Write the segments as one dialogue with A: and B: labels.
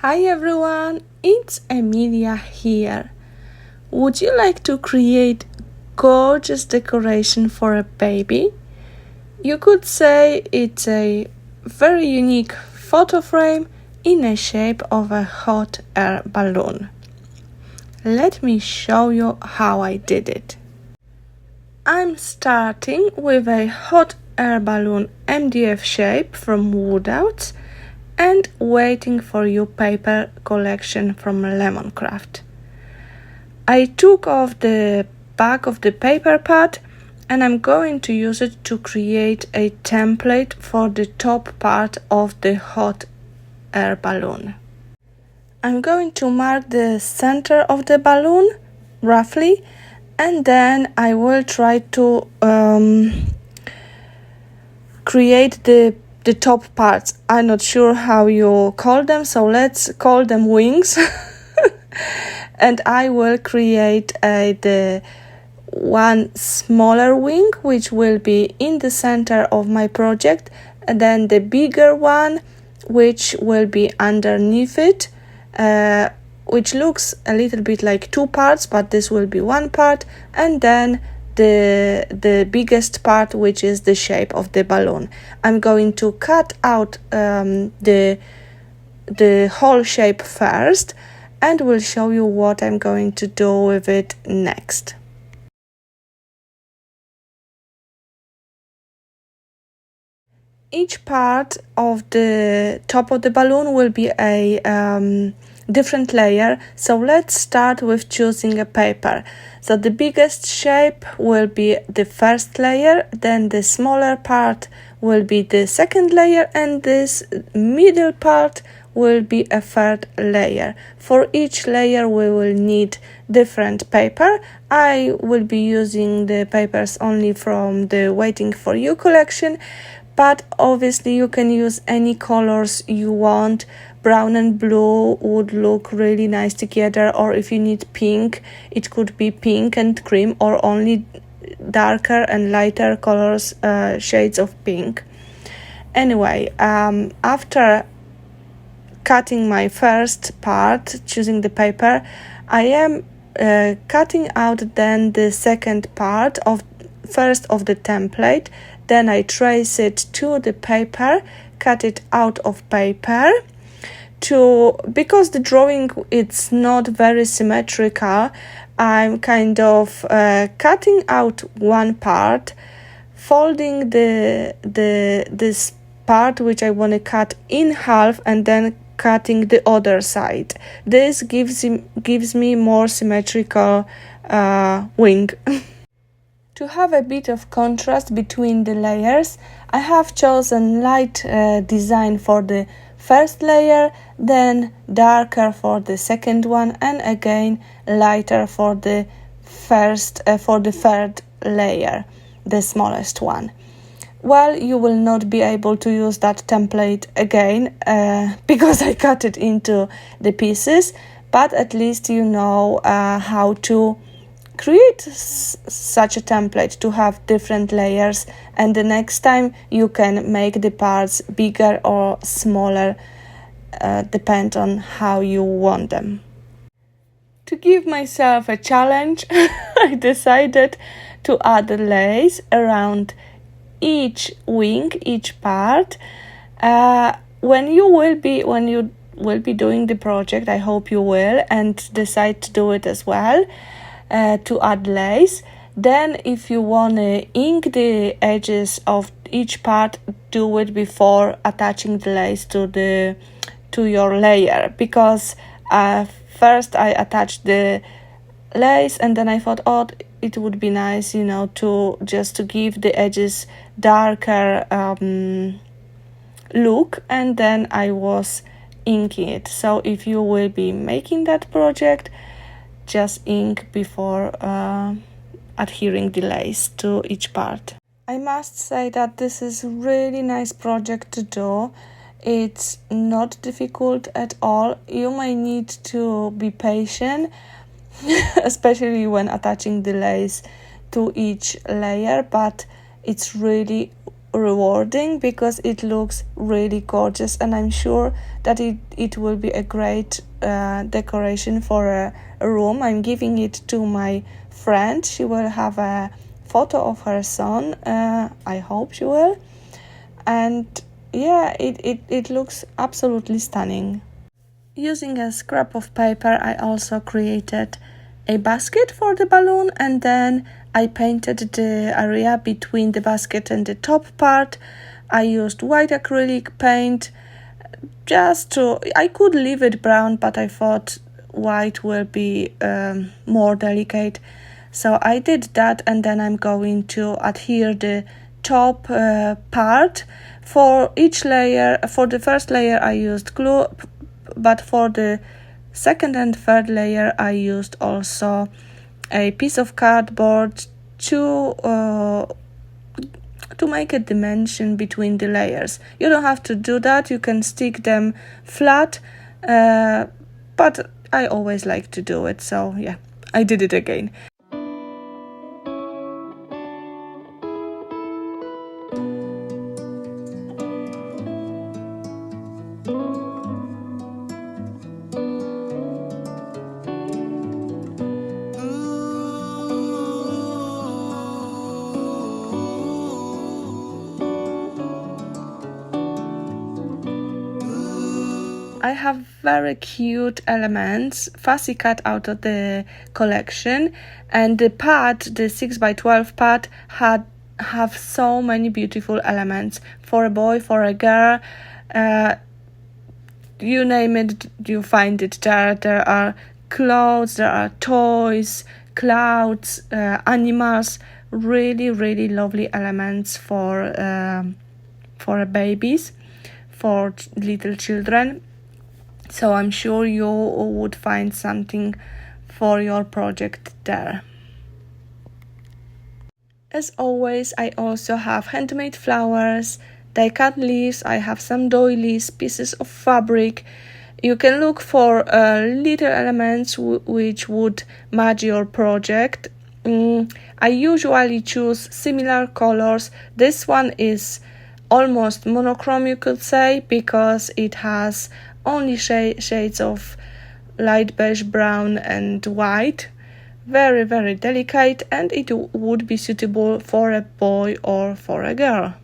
A: Hi everyone, it's Emilia here. Would you like to create gorgeous decoration for a baby? You could say it's a very unique photo frame in the shape of a hot air balloon. Let me show you how I did it. I'm starting with a hot air balloon MDF shape from Woodouts and waiting for your paper collection from Lemoncraft. I took off the back of the paper pad and I'm going to use it to create a template for the top part of the hot air balloon. I'm going to mark the center of the balloon roughly, and then I will try to create the top parts. I'm not sure how you call them, so let's call them wings. And I will create the one smaller wing which will be in the center of my project, and then the bigger one which will be underneath it, which looks a little bit like two parts, but this will be one part, and then the biggest part, which is the shape of the balloon. I'm going to cut out the whole shape first, and will show you what I'm going to do with it next. Each part of the top of the balloon will be a different layer, so let's start with choosing a paper. So the biggest shape will be the first layer, then the smaller part will be the second layer, and this middle part will be a third layer. For each layer we will need different paper. I will be using the papers only from the Waiting for You collection, but obviously you can use any colors you want. Brown and blue would look really nice together, or if you need pink, it could be pink and cream, or only darker and lighter colors, shades of pink. Anyway, after cutting my first part, choosing the paper, I am cutting out then the second part of the template. Then I trace it to the paper, cut it out of paper. Because the drawing it's not very symmetrical, I'm kind of cutting out one part, folding this part which I want to cut in half, and then cutting the other side. This gives me more symmetrical wing. To have a bit of contrast between the layers, I have chosen light design for the first layer, then darker for the second one, and again lighter for the third layer, the smallest one. Well, you will not be able to use that template again because I cut it into the pieces, but at least you know how to create such a template to have different layers, and the next time you can make the parts bigger or smaller, depend on how you want them. To give myself a challenge, I decided to add lace around each wing, each part. When you will be doing the project, I hope you will, and decide to do it as well, to add lace. Then if you want to ink the edges of each part, do it before attaching the lace to your layer, because first I attached the lace and then I thought, oh, it would be nice, to give the edges darker look, and then I was inking it. So if you will be making that project, just ink before adhering the lace to each part. I must say that this is a really nice project to do. It's not difficult at all. You may need to be patient, especially when attaching the lace to each layer, but it's really rewarding because it looks really gorgeous, and I'm sure that it will be a great decoration for a room. I'm giving it to my friend. She will have a photo of her son. I hope she will. And yeah, it looks absolutely stunning. Using a scrap of paper, I also created a basket for the balloon, and then I painted the area between the basket and the top part. I used white acrylic paint I could leave it brown, but I thought white will be more delicate. So I did that, and then I'm going to adhere the top part. For each layer, for the first layer I used glue, but for the second and third layer I used also a piece of cardboard to make a dimension between the layers. You don't have to do that, you can stick them flat, but I always like to do it, so yeah, I did it again. I have very cute elements fussy cut out of the collection, and the pad, the 6x12 pad, have so many beautiful elements for a boy, for a girl, you name it, you find it there. There are clothes, there are toys, clouds, animals, really lovely elements for babies, for little children. So I'm sure you would find something for your project there. As always, I also have handmade flowers, die cut leaves, I have some doilies, pieces of fabric. You can look for little elements which would match your project. I usually choose similar colors. This one is almost monochrome, you could say, because it has only shades of light beige, brown and white. Very delicate, and it would be suitable for a boy or for a girl.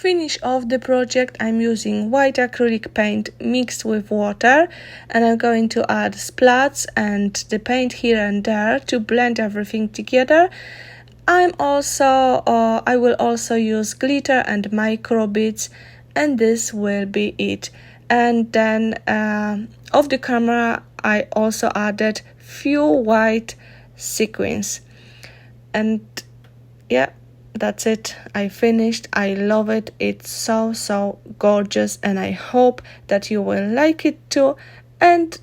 A: finish off the project, I'm using white acrylic paint mixed with water, and I'm going to add splats and the paint here and there to blend everything together. I will also use glitter and micro beads, and this will be it. And then off the camera I also added few white sequins, and yeah, that's it. I finished. I love it. It's so gorgeous, and I hope that you will like it too, and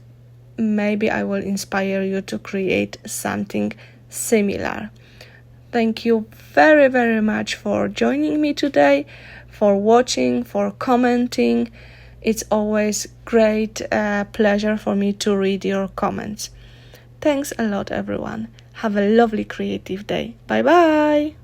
A: maybe I will inspire you to create something similar. Thank you very much for joining me today, for watching, for commenting. It's always great pleasure for me to read your comments. Thanks a lot, everyone. Have a lovely creative day. Bye bye.